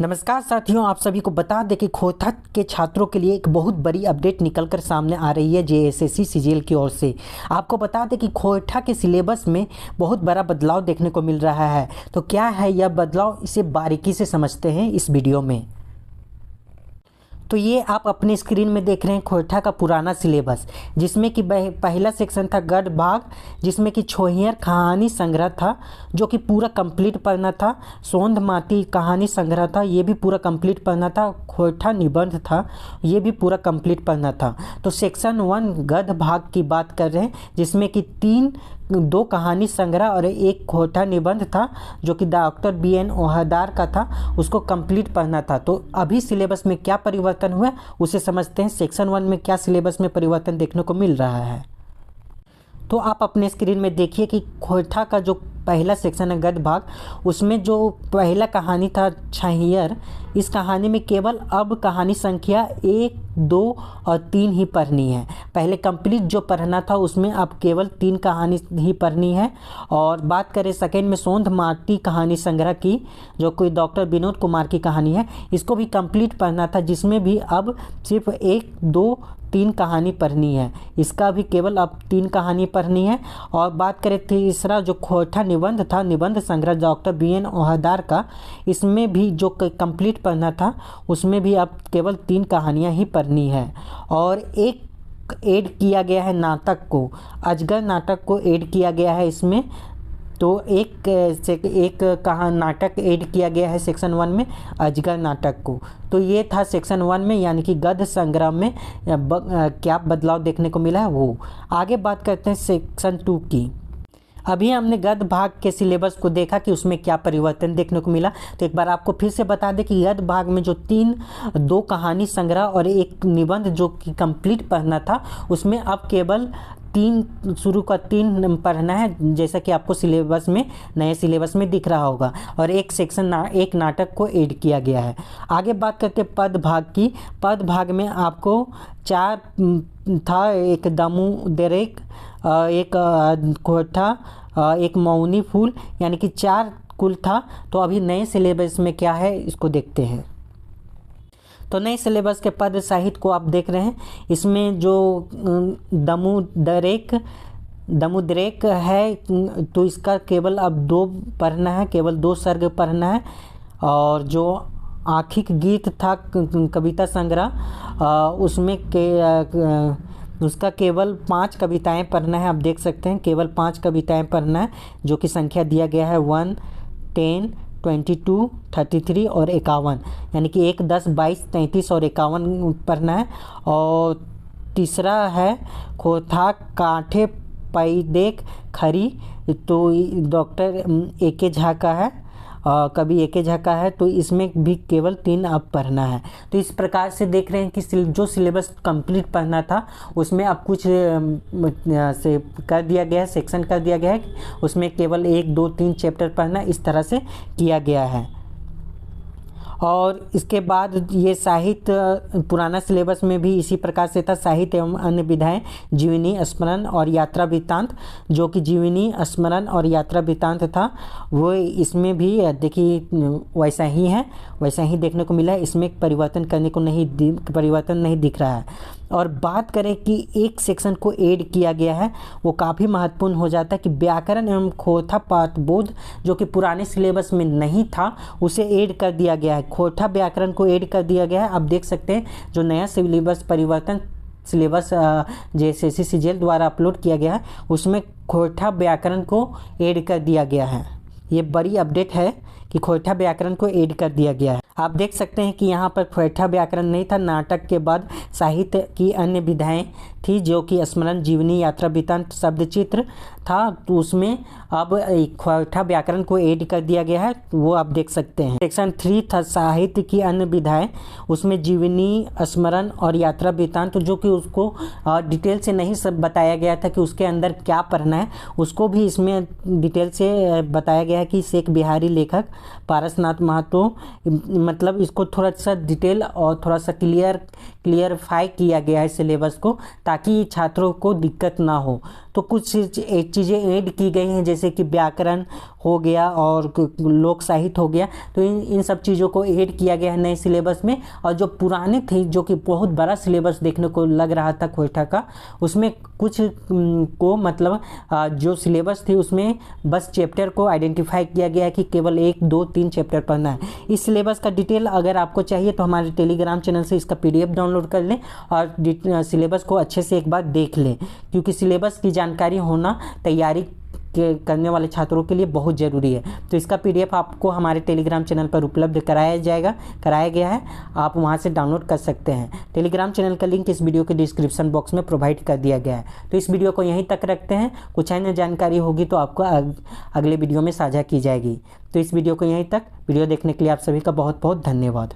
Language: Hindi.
नमस्कार साथियों, आप सभी को बता दें कि खोथा के छात्रों के लिए एक बहुत बड़ी अपडेट निकलकर सामने आ रही है जेएसएससी सीजीएल की ओर से। आपको बता दें कि खोथा के सिलेबस में बहुत बड़ा बदलाव देखने को मिल रहा है। तो क्या है यह बदलाव, इसे बारीकी से समझते हैं इस वीडियो में। तो ये आप अपने स्क्रीन में देख रहे हैं खोथा का पुराना सिलेबस, जिसमें कि पहला सेक्शन था गढ़ भाग, जिसमें कि छोहियर कहानी संग्रह था जो कि पूरा कंप्लीट पढ़ना था। सोंध माटी कहानी संग्रह था, ये भी पूरा कंप्लीट पढ़ना था। खोथा निबंध था, ये भी पूरा कंप्लीट पढ़ना था। तो सेक्शन 1 गद्य भाग की बात कर रहे हैं, जिसमें कि दो कहानी संग्रह और एक खोथा निबंध था जो कि डॉक्टर BN ओहदार का था, उसको कंप्लीट पढ़ना था। तो अभी सिलेबस में क्या परिवर्तन हुआ उसे समझते हैं। सेक्शन 1 में क्या सिलेबस में परिवर्तन देखने को मिल रहा है, तो आप अपने स्क्रीन में देखिए कि खोथा का जो पहला सेक्शन है गद्य भाग, उसमें जो पहला कहानी था छहियर, इस कहानी में केवल अब कहानी संख्या 1, 2 और 3 ही पढ़नी है। पहले कंप्लीट जो पढ़ना था उसमें अब केवल 3 कहानी ही पढ़नी है। और बात करें सेकेंड में सोंध माटी कहानी संग्रह की, जो कोई डॉक्टर विनोद कुमार की कहानी है, इसको भी कंप्लीट पढ़ना था, जिसमें भी अब सिर्फ 1, 2, 3 कहानी पढ़नी है। इसका भी केवल अब 3 कहानी पढ़नी है। और बात करें तीसरा जो खोथा निबंध था, निबंध संग्रह डॉक्टर BN ओहदार का, इसमें भी जो कंप्लीट पढ़ना था उसमें भी अब केवल 3 कहानियां ही पढ़नी है। और एक ऐड किया गया है नाटक को, अजगर नाटक को ऐड किया गया है इसमें। तो एक कहा नाटक ऐड किया गया है सेक्शन 1 में, अजगर नाटक को। तो ये था सेक्शन 1 में, यानी कि गद्य संग्रह में क्या बदलाव देखने को मिला है वो। आगे बात करते हैं सेक्शन 2 की। अभी हमने गद्य भाग के सिलेबस को देखा कि उसमें क्या परिवर्तन देखने को मिला। तो एक बार आपको फिर से बता दें कि गद्य भाग में जो 2 कहानी संग्रह और एक निबंध जो कि कंप्लीट पढ़ना था, उसमें अब केवल 3 पढ़ना है, जैसा कि आपको सिलेबस में नए सिलेबस में दिख रहा होगा। और एक सेक्शन एक नाटक को ऐड किया गया है। आगे बात करते हैं पद भाग की। पद भाग में आपको 4 था, एक दामू दरेक, एक खोथा, एक मौनी फूल, यानी कि 4 कुल था। तो अभी नए सिलेबस में क्या है इसको देखते हैं। तो नए सिलेबस के पद साहित्य को आप देख रहे हैं, इसमें जो दमुद्रेक है, तो इसका केवल अब 2 पढ़ना है, केवल 2 सर्ग पढ़ना है। और जो आखिक गीत था कविता संग्रह, उसमें उसका केवल 5 कविताएं पढ़ना है। आप देख सकते हैं केवल 5 कविताएं पढ़ना है, जो कि संख्या दिया गया है 1, 10, 22, 33 और 51, यानी कि 1, 10, 22, 33 और 51 पढ़ना है। और तीसरा है खोथा काठे पैदेक खरी, तो डॉक्टर AK झा का है, कभी AK झा का है, तो इसमें भी केवल 3 अब पढ़ना है। तो इस प्रकार से देख रहे हैं कि जो सिलेबस कंप्लीट पढ़ना था उसमें अब कुछ से कर दिया गया है, सेक्शन कर दिया गया है, उसमें केवल 1, 2, 3 चैप्टर पढ़ना, इस तरह से किया गया है। और इसके बाद ये साहित्य पुराना सिलेबस में भी इसी प्रकार से था, साहित्य एवं अन्य विधाएं, जीवनी स्मरण और यात्रा वृत्तांत। जो कि जीवनी स्मरण और यात्रा वृत्तांत था, वो इसमें भी देखिए वैसा ही है, वैसा ही देखने को मिला है। इसमें परिवर्तन नहीं दिख रहा है। और बात करें कि एक सेक्शन को ऐड किया गया है, वो काफ़ी महत्वपूर्ण हो जाता है कि व्याकरण एवं खोथा पाठबोध, जो कि पुराने सिलेबस में नहीं था, उसे ऐड कर दिया गया है। खोथा व्याकरण को ऐड कर दिया गया है। आप देख सकते हैं जो नया सिलेबस सिलेबस जेएसएससी सीजीएल द्वारा अपलोड किया गया है, उसमें खोथा व्याकरण को ऐड कर दिया गया है। ये बड़ी अपडेट है कि खोथा व्याकरण को ऐड कर दिया गया है। आप देख सकते हैं कि यहाँ पर खोथा व्याकरण नहीं था। नाटक के बाद साहित्य की अन्य विधाएं थी, जो कि स्मरण, जीवनी, यात्रा वृत्तांत, शब्द चित्र था, तो उसमें अब खोथा व्याकरण को ऐड कर दिया गया है, वो आप देख सकते हैं। सेक्शन 3 था साहित्य की अन्य विधाएं, उसमें जीवनी, स्मरण और यात्रा वृत्तांत, जो कि उसको डिटेल से नहीं सब बताया गया था कि उसके अंदर क्या पढ़ना है, उसको भी इसमें डिटेल से बताया गया है कि शेख बिहारी लेखक पारसनाथ महतो, मतलब इसको थोड़ा सा डिटेल और थोड़ा सा क्लियरफाई किया गया है सिलेबस को, ताकि छात्रों को दिक्कत ना हो। तो कुछ चीज़ें ऐड की गई हैं, जैसे कि व्याकरण हो गया और लोक साहित्य हो गया। तो इन सब चीज़ों को ऐड किया गया है नए सिलेबस में। और जो पुराने थे, जो कि बहुत बड़ा सिलेबस देखने को लग रहा था क्वेटा का, उसमें कुछ को मतलब जो सिलेबस थी उसमें बस चैप्टर को आइडेंटिफाई किया गया है कि केवल 1, 2, 3 चैप्टर पढ़ना है। इस सिलेबस का डिटेल अगर आपको चाहिए तो हमारे टेलीग्राम चैनल से इसका PDF डाउनलोड कर लें और सिलेबस को अच्छे से एक बार देख लें, क्योंकि सिलेबस की जानकारी होना तैयारी करने वाले छात्रों के लिए बहुत ज़रूरी है। तो इसका PDF आपको हमारे टेलीग्राम चैनल पर उपलब्ध कराया गया है, आप वहां से डाउनलोड कर सकते हैं। टेलीग्राम चैनल का लिंक इस वीडियो के डिस्क्रिप्शन बॉक्स में प्रोवाइड कर दिया गया है। तो इस वीडियो को यहीं तक रखते हैं, कुछ अन्य जानकारी होगी तो आपको अगले वीडियो में साझा की जाएगी। तो इस वीडियो को यहीं तक, वीडियो देखने के लिए आप सभी का बहुत बहुत धन्यवाद।